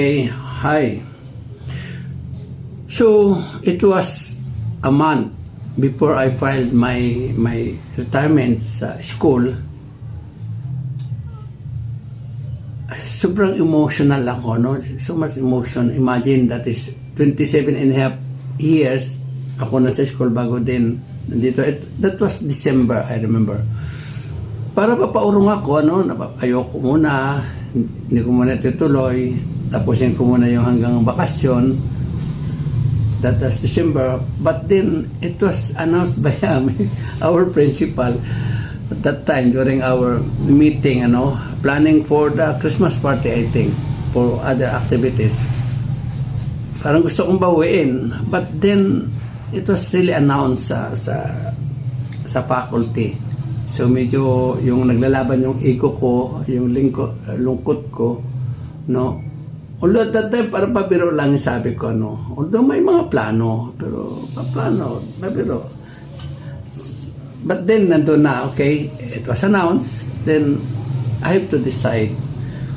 Hey, hi. So, it was a month before I filed my retirement sa school. Sobrang emotional ako, no? So much emotion. Imagine that is 27 and a half years ako na sa school bago din nandito. That was December, I remember. Para papaurong ako, no? Ayoko muna, hindi ko muna tutuloy. Tapusin ko muna yung hanggang bakasyon. That was December. But then, it was announced by our principal at that time during our meeting, planning for the Christmas party, I think, for other activities. Parang gusto kong bawiin. But then, it was really announced sa faculty. So, medyo yung naglalaban yung ego ko, yung lungkot ko, no? Although at that time, parang pabiro lang yung sabi ko, although may mga plano, pero pabiro. But then, nandun na, okay, it was announced, then I have to decide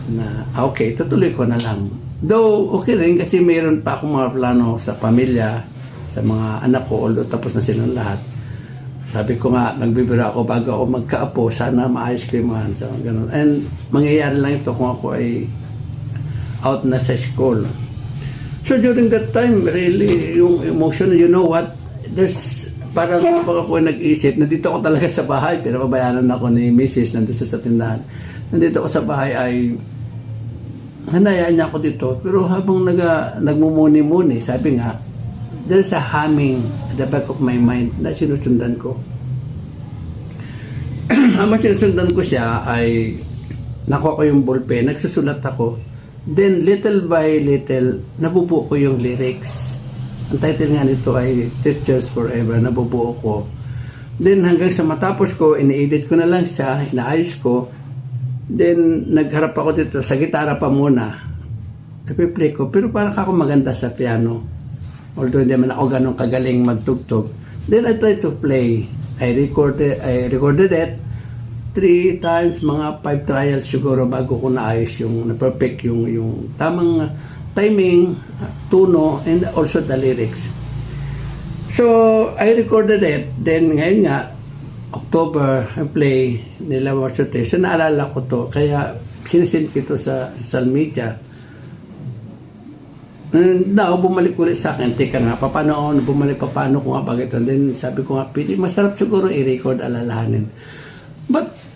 na, okay, tutuloy ko na lang. Though, okay rin, kasi mayroon pa akong mga plano sa pamilya, sa mga anak ko, although tapos na silang lahat. Sabi ko nga, nagbibiro ako bago ako magkaapo, sana ma-ice cream so, ganun. And mangyayari lang ito kung ako ay out na sa school. So during that time, really, yung emotion, you know what, there's, parang kapag ako nag-isip, nandito ako talaga sa bahay, pero pabayanan ako ni Mrs. nandito sa tindahan. Nandito ako sa bahay ay, hanayaan niya ako dito, pero habang nagmumuni-muni, sabi nga, there's a humming at the back of my mind na sinusundan ko. Habang sinusundan ko siya ay, nakuha ko yung ballpen, nagsusulat ako. Then, little by little, nabubuo ko yung lyrics. Ang title nga nito ay Teachers Forever, nabubuo ko. Then, hanggang sa matapos ko, ini-edit ko na lang siya, inaayos ko. Then, nagharap ako dito, sa gitara pa muna. Napiplay ko, pero parang ako maganda sa piano. Although hindi man ako ganun kagaling magtugtog. Then, I tried to play. I recorded it. 3 times, mga 5 trials siguro bago ko naayos yung na-perfect yung tamang timing, tuno, and also the lyrics. So, I recorded it. Then, ngayon nga, October, I play nila Marsote. So, naalala ko to. Kaya, sinisend ko ito sa social media. And now, bumalik ulit sa akin. Teka nga, paano ko nga bagay ito. And then, sabi ko nga, masarap siguro i-record, alalahanin. But,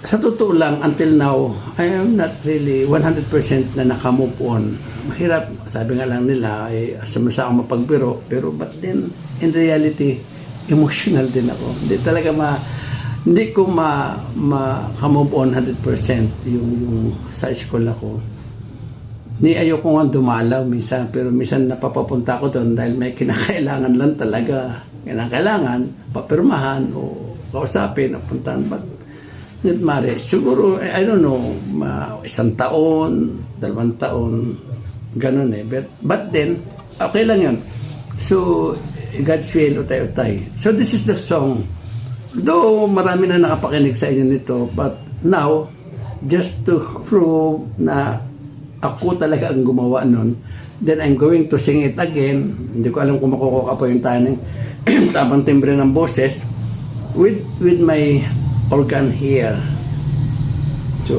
sa totoo lang, until now, I am not really 100% na naka-move on. Mahirap, sabi nga lang nila, ay asama akong mapagbiro. Pero, but then, in reality, emotional din ako. Hindi ko maka-move on 100% yung sa school ako. Ayoko nga dumalaw minsan, pero minsan napapapunta ako doon dahil may kinakailangan lang talaga. Kinakailangan, papirmahan o kausapin, napuntahan. But, siguro, I don't know, 1 taon, 2 taon, ganun eh. But then, okay lang yun. So, God's will, utay-utay. So, this is the song. Though, marami na nakapakinig sa inyo nito, but now, just to prove na ako talaga ang gumawa nun, then I'm going to sing it again. Hindi ko alam kung makukuha po yung tamang timbre ng boses with my organ here. So,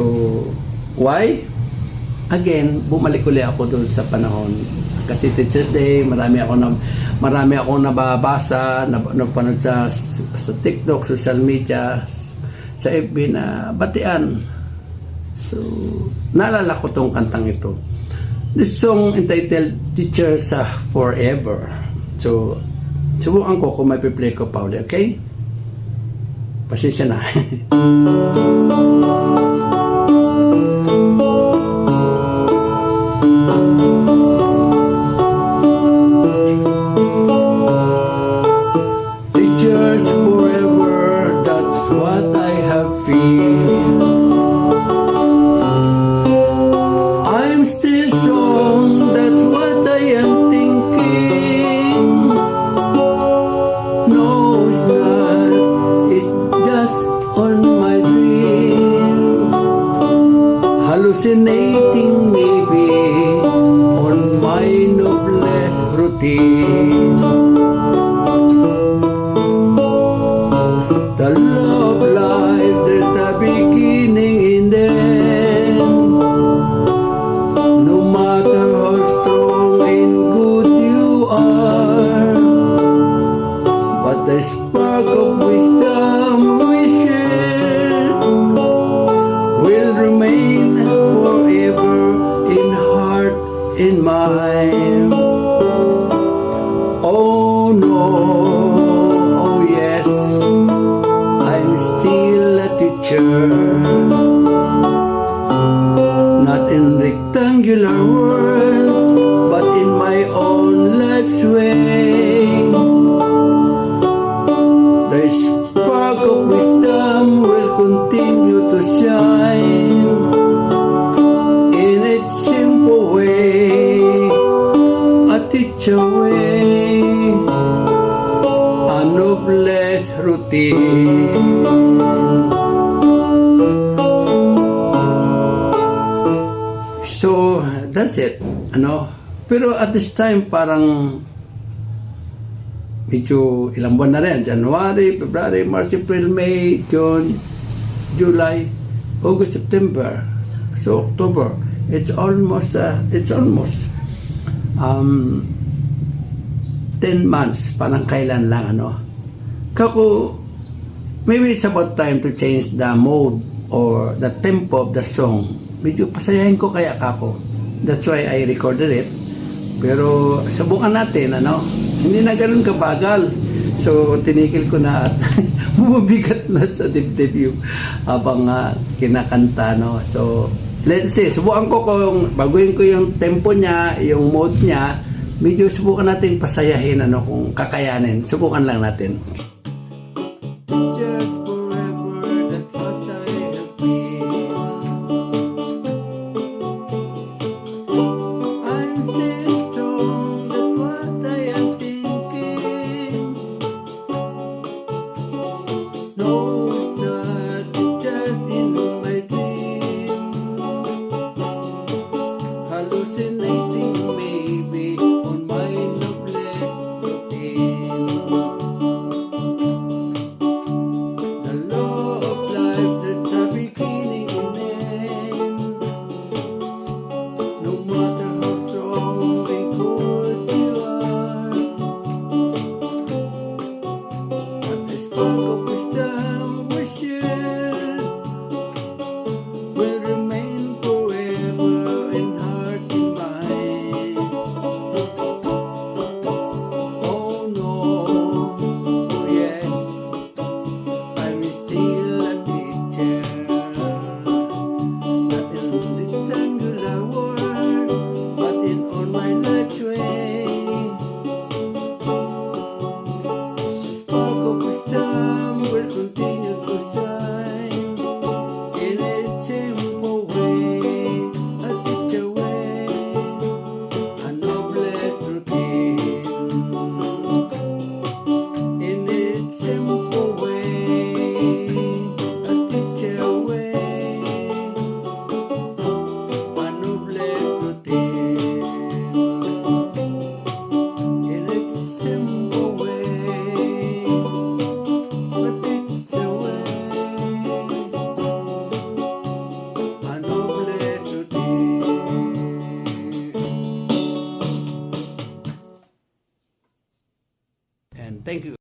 why? Again, bumalik ulit ako doon sa panahon. Kasi Teachers Day, marami ako nababasa, napanood sa TikTok, social media, sa FB na batian. So, naalala ko tong kantang ito. This song entitled Teachers Forever. So, subukan ko kung may play ko pa ulit, okay? Pasensya na. Teachers forever, that's what I have feel. I'm still strong, that's what I am thinking. No, it's not. It's just on my dreams. in mind. Oh no, oh yes, I'm still a teacher, not in rectangular world, but in my own life's way. The spark of wisdom will continue to shine in its simple way, a teacher way, a noblest routine. So, that's it. Pero at this time, parang medyo ilang buwan na rin. January, February, March, April, May, June, July, August, September. So, October. It's almost 10 months. Parang kailan lang, Kako, maybe it's about time to change the mode or the tempo of the song. Medyo pasayahin ko kaya kako. That's why I recorded it. Pero subukan natin, hindi na ganun kabagal. So, tinigil ko na at bumabigat na sa dibdib yung habang kinakanta, So, let's see, subukan ko kung baguhin ko yung tempo niya, yung mode niya. Medyo subukan natin pasayahin, kung kakayanin. Subukan lang natin. Just forever, that's what I have been. I'm still strong, that's what I am thinking. No, it's not, it's just in my dream. Hallucinating maybe on my noblest routine. The law of life, that's a beginning and end. No matter how strong and good you are, but the spark of wisdom we share will remain forever in heart and mind. Oh no, oh yes, I'm still a teacher, not in rectangular world, but in on my life's way. Spark of wisdom will continue to shine in a simple way, a teacher way, a noblest routine. In a simple way, a teacher way, a noblest routine. In a simple way, a teacher way, a noblest routine. And thank you.